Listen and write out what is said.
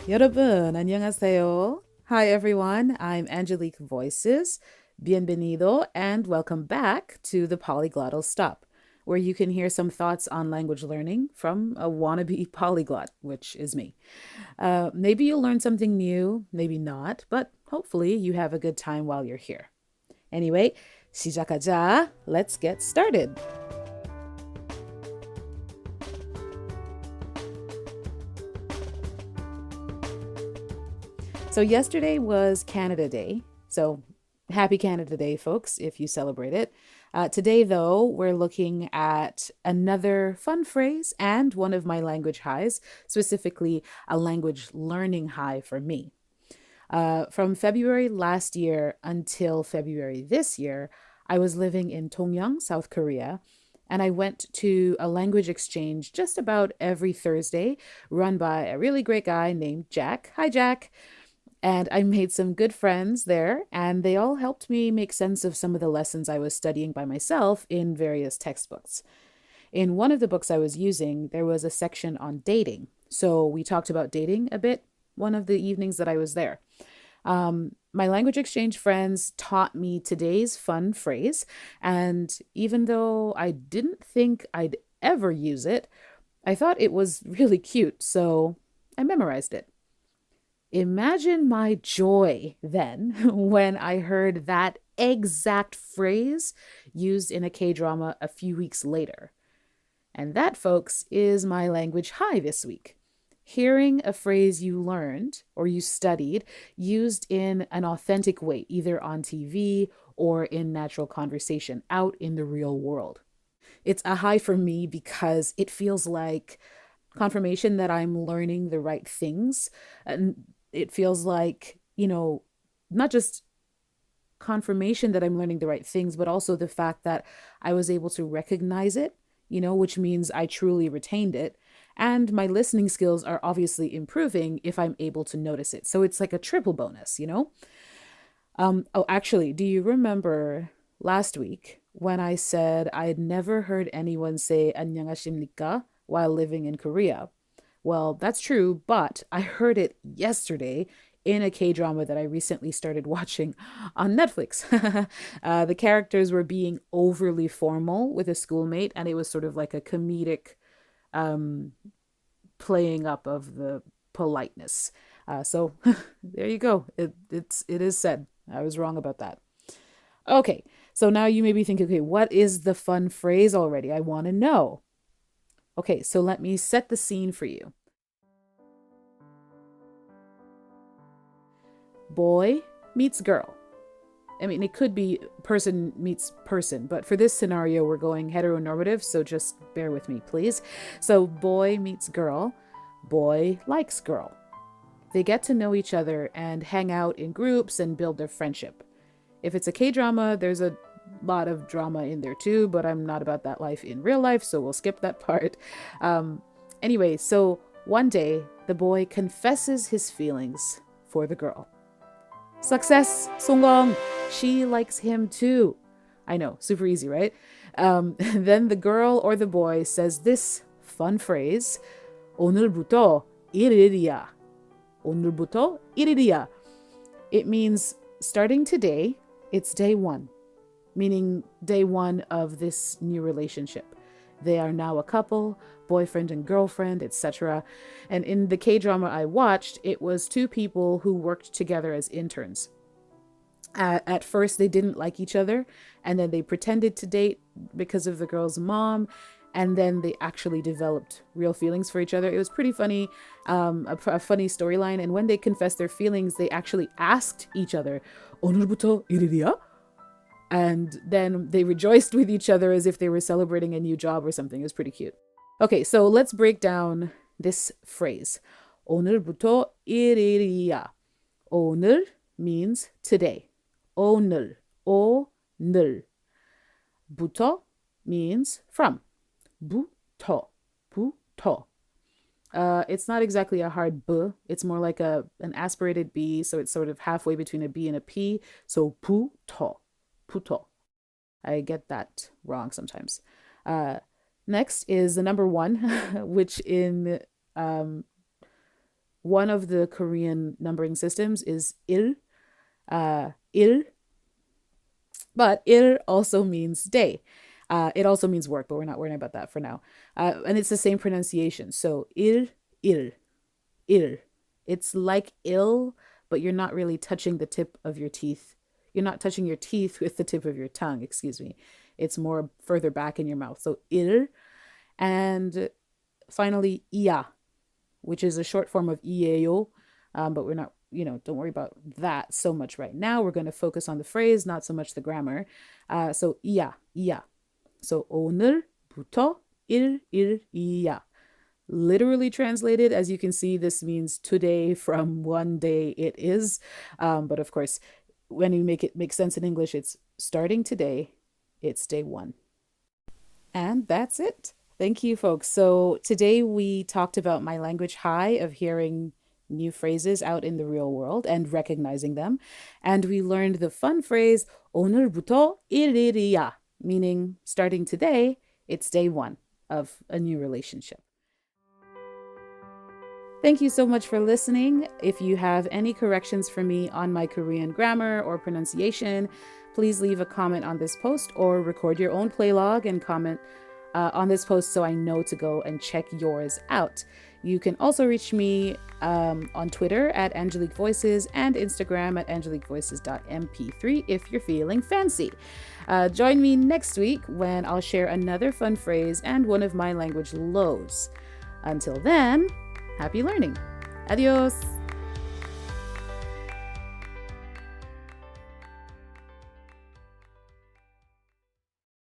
여러분, 안녕하세요. Hi everyone, I'm Angelique Voices. Bienvenido and welcome back to the Polyglottal Stop, where you can hear some thoughts on language learning from a wannabe polyglot, which is me. Maybe you'll learn something new, maybe not, but hopefully you have a good time while you're here. Anyway, 시작하자. Let's get started. So yesterday was Canada Day. So happy Canada Day, folks, if you celebrate it. Today, though, we're looking at another fun phrase and one of my language highs, specifically a language learning high for me. From February last year until February this year, I was living in Tongyeong, South Korea, and I went to a language exchange just about every Thursday, run by a really great guy named Jack. Hi, Jack. And I made some good friends there, and they all helped me make sense of some of the lessons I was studying by myself in various textbooks. In one of the books I was using, there was a section on dating. So we talked about dating a bit one of the evenings that I was there. My language exchange friends taught me today's fun phrase, and even though I didn't think I'd ever use it, I thought it was really cute, so I memorized it. Imagine my joy then when I heard that exact phrase used in a K drama a few weeks later. And that, folks, is my language high this week. Hearing a phrase you learned or you studied used in an authentic way, either on TV or in natural conversation out in the real world. It's a high for me because it feels like confirmation that I'm learning the right things. And it feels like, not just confirmation that I'm learning the right things, but also the fact that I was able to recognize it, which means I truly retained it. And my listening skills are obviously improving if I'm able to notice it. So it's like a triple bonus. Oh, actually, do you remember last week when I said I had never heard anyone say 안녕하십니까 while living in Korea? Well, that's true, but I heard it yesterday in a K drama that I recently started watching on Netflix. The characters were being overly formal with a schoolmate, and it was sort of like a comedic um, playing up of the politeness. So there you go. It is said. I was wrong about that. Okay, so now you may be thinking, okay, what is the fun phrase already? I want to know. Okay, so let me set the scene for you. Boy meets girl. I mean, it could be person meets person, but for this scenario, we're going heteronormative, so just bear with me, please. So, boy meets girl. Boy likes girl. They get to know each other and hang out in groups and build their friendship. If it's a K drama, there's a lot of drama in there too, but I'm not about that life in real life, so we'll skip that part. Anyway, so one day, the boy confesses his feelings for the girl. Success, 성공. She likes him too. I know, super easy, right? Then the girl or the boy says this fun phrase, 오늘부터 1일이야. 오늘부터 1일이야. It means starting today, it's day one, meaning day one of this new relationship. They are now a couple, boyfriend and girlfriend, etc. And in the K-drama I watched, it was two people who worked together as interns. At first, they didn't like each other, and then they pretended to date because of the girl's mom, and then they actually developed real feelings for each other. It was pretty funny, a funny storyline. And when they confessed their feelings, they actually asked each other, 오늘부터 1일이야? And then they rejoiced with each other as if they were celebrating a new job or something. It was pretty cute. Okay, so let's break down this phrase. 오늘부터 1일이야. 오늘 means today. 오늘, 오늘. 부터 means from. 부터, 부터. It's not exactly a hard b. It's more like an aspirated b, so it's sort of halfway between a b and a p. So 부터, 부터. I get that wrong sometimes. Next is the number one, which in one of the Korean numbering systems is il, il, but il also means day. It also means work, but we're not worrying about that for now. And it's the same pronunciation. So il, il, il. It's like ill, but you're not really touching the tip of your teeth. You're not touching your teeth with the tip of your tongue, excuse me. It's more further back in your mouth. So il. And finally, iya, which is a short form of iyeyo, but we're not, don't worry about that so much right now. We're going to focus on the phrase, not so much the grammar. So iya, iya. So 오늘부터 1일이야. Literally translated, as you can see, this means today from one day it is. But of course, when you make it make sense in English, it's starting today, it's day one. And that's it. Thank you, folks. So today we talked about my language high of hearing new phrases out in the real world and recognizing them. And we learned the fun phrase 오늘부터 1일이야, meaning starting today, it's day one of a new relationship. Thank you so much for listening. If you have any corrections for me on my Korean grammar or pronunciation, please leave a comment on this post or record your own playlog and comment on this post so I know to go and check yours out. You can also reach me on Twitter at Angelique Voices and Instagram at angeliquevoices.mp3 if you're feeling fancy. Join me next week when I'll share another fun phrase and one of my language lows. Until then, happy learning. Adios.